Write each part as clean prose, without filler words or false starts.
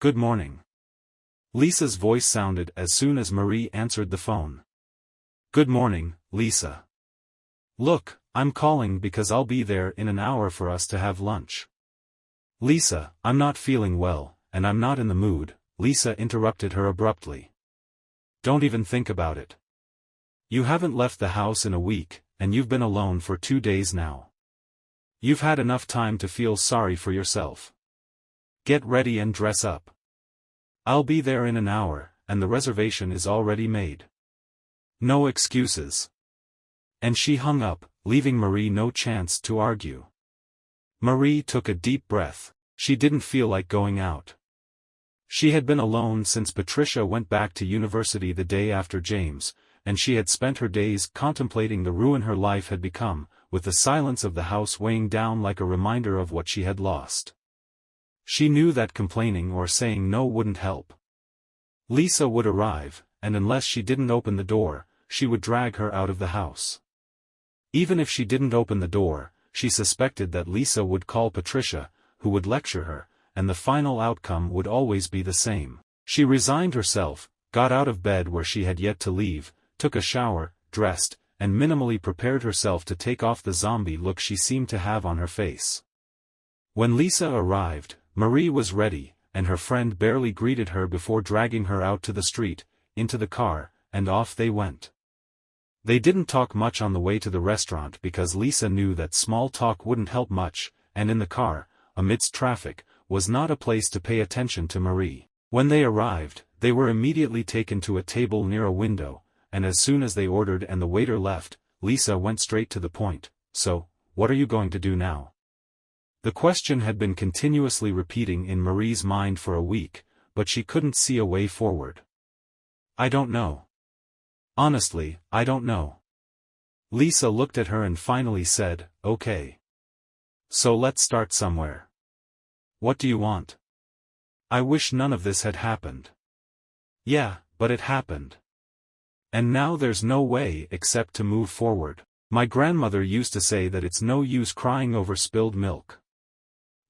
Good morning. Lisa's voice sounded as soon as Marie answered the phone. Good morning, Lisa. Look, I'm calling because I'll be there in an hour for us to have lunch. Lisa, I'm not feeling well, and I'm not in the mood, Lisa interrupted her abruptly. Don't even think about it. You haven't left the house in a week, and you've been alone for 2 days now. You've had enough time to feel sorry for yourself. Get ready and dress up. I'll be there in an hour, and the reservation is already made. No excuses. And she hung up, leaving Marie no chance to argue. Marie took a deep breath. She didn't feel like going out. She had been alone since Patricia went back to university the day after James, and she had spent her days contemplating the ruin her life had become, with the silence of the house weighing down like a reminder of what she had lost. She knew that complaining or saying no wouldn't help. Lisa would arrive, and unless she didn't open the door, she would drag her out of the house. Even if she didn't open the door, she suspected that Lisa would call Patricia, who would lecture her, and the final outcome would always be the same. She resigned herself, got out of bed where she had yet to leave, took a shower, dressed, and minimally prepared herself to take off the zombie look she seemed to have on her face. When Lisa arrived, Marie was ready, and her friend barely greeted her before dragging her out to the street, into the car, and off they went. They didn't talk much on the way to the restaurant because Lisa knew that small talk wouldn't help much, and in the car, amidst traffic, was not a place to pay attention to Marie. When they arrived, they were immediately taken to a table near a window, and as soon as they ordered and the waiter left, Lisa went straight to the point. So, what are you going to do now? The question had been continuously repeating in Marie's mind for a week, but she couldn't see a way forward. I don't know. Honestly, I don't know. Lisa looked at her and finally said, okay. So let's start somewhere. What do you want? I wish none of this had happened. Yeah, but it happened. And now there's no way except to move forward. My grandmother used to say that it's no use crying over spilled milk.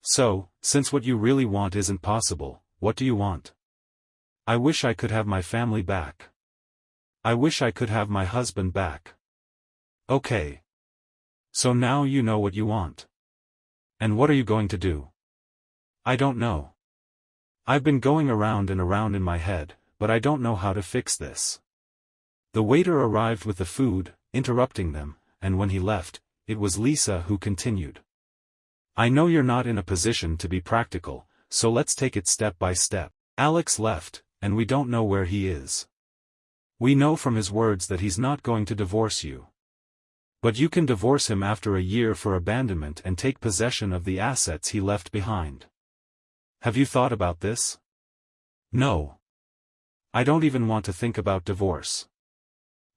So, since what you really want isn't possible, what do you want? I wish I could have my family back. I wish I could have my husband back. Okay. So now you know what you want. And what are you going to do? I don't know. I've been going around and around in my head, but I don't know how to fix this. The waiter arrived with the food, interrupting them, and when he left, it was Lisa who continued. I know you're not in a position to be practical, so let's take it step by step. Alex left, and we don't know where he is. We know from his words that he's not going to divorce you. But you can divorce him after a year for abandonment and take possession of the assets he left behind. Have you thought about this? No. I don't even want to think about divorce.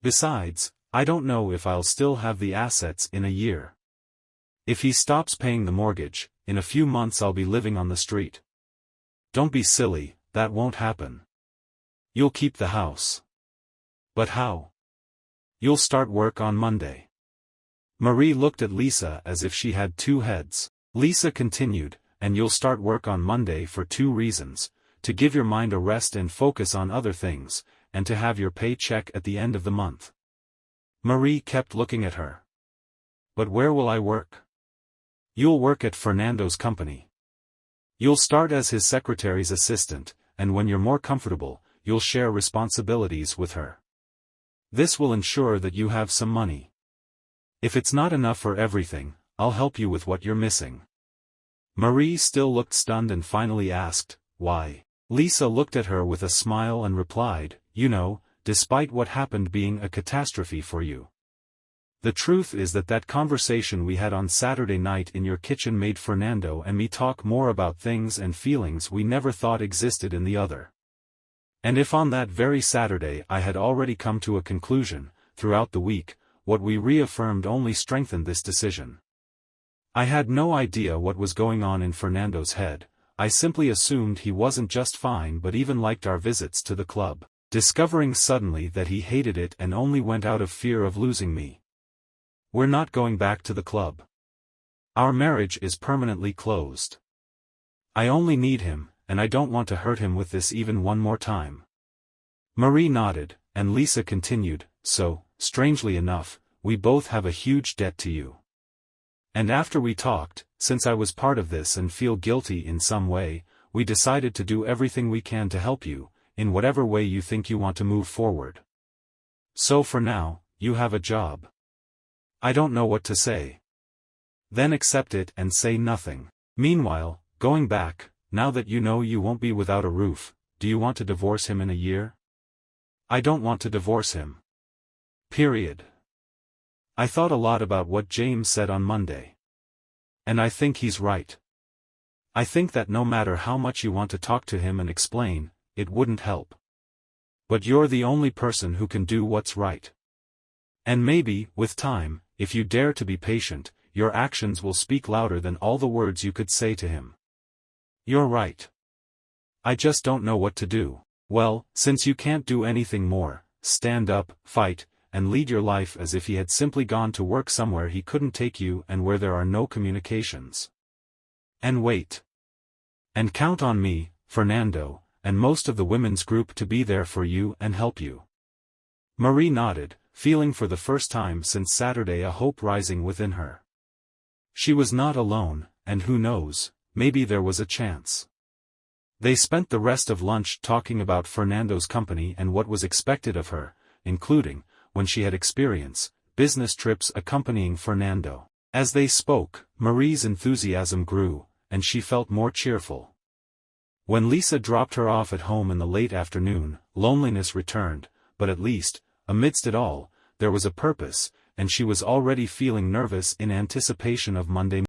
Besides, I don't know if I'll still have the assets in a year. If he stops paying the mortgage, in a few months I'll be living on the street. Don't be silly, that won't happen. You'll keep the house. But how? You'll start work on Monday. Marie looked at Lisa as if she had two heads. Lisa continued, and you'll start work on Monday for 2 reasons, to give your mind a rest and focus on other things, and to have your paycheck at the end of the month. Marie kept looking at her. But where will I work? You'll work at Fernando's company. You'll start as his secretary's assistant, and when you're more comfortable, you'll share responsibilities with her. This will ensure that you have some money. If it's not enough for everything, I'll help you with what you're missing. Marie still looked stunned and finally asked, why? Lisa looked at her with a smile and replied, you know, despite what happened being a catastrophe for you. The truth is that conversation we had on Saturday night in your kitchen made Fernando and me talk more about things and feelings we never thought existed in the other. And if on that very Saturday I had already come to a conclusion, throughout the week, what we reaffirmed only strengthened this decision. I had no idea what was going on in Fernando's head. I simply assumed he wasn't just fine but even liked our visits to the club, discovering suddenly that he hated it and only went out of fear of losing me. We're not going back to the club. Our marriage is permanently closed. I only need him, and I don't want to hurt him with this even one more time. Marie nodded, and Lisa continued, so, strangely enough, we both have a huge debt to you. And after we talked, since I was part of this and feel guilty in some way, we decided to do everything we can to help you, in whatever way you think you want to move forward. So for now, you have a job. I don't know what to say. Then accept it and say nothing. Meanwhile, going back, now that you know you won't be without a roof, do you want to divorce him in a year? I don't want to divorce him. Period. I thought a lot about what James said on Monday. And I think he's right. I think that no matter how much you want to talk to him and explain, it wouldn't help. But you're the only person who can do what's right. And maybe, with time, if you dare to be patient, your actions will speak louder than all the words you could say to him. You're right. I just don't know what to do. Well, since you can't do anything more, stand up, fight, and lead your life as if he had simply gone to work somewhere he couldn't take you and where there are no communications. And wait. And count on me, Fernando, and most of the women's group to be there for you and help you. Marie nodded, feeling for the first time since Saturday a hope rising within her. She was not alone, and who knows, maybe there was a chance. They spent the rest of lunch talking about Fernando's company and what was expected of her, including, when she had experience, business trips accompanying Fernando. As they spoke, Marie's enthusiasm grew, and she felt more cheerful. When Lisa dropped her off at home in the late afternoon, loneliness returned, but at least, amidst it all, there was a purpose, and she was already feeling nervous in anticipation of Monday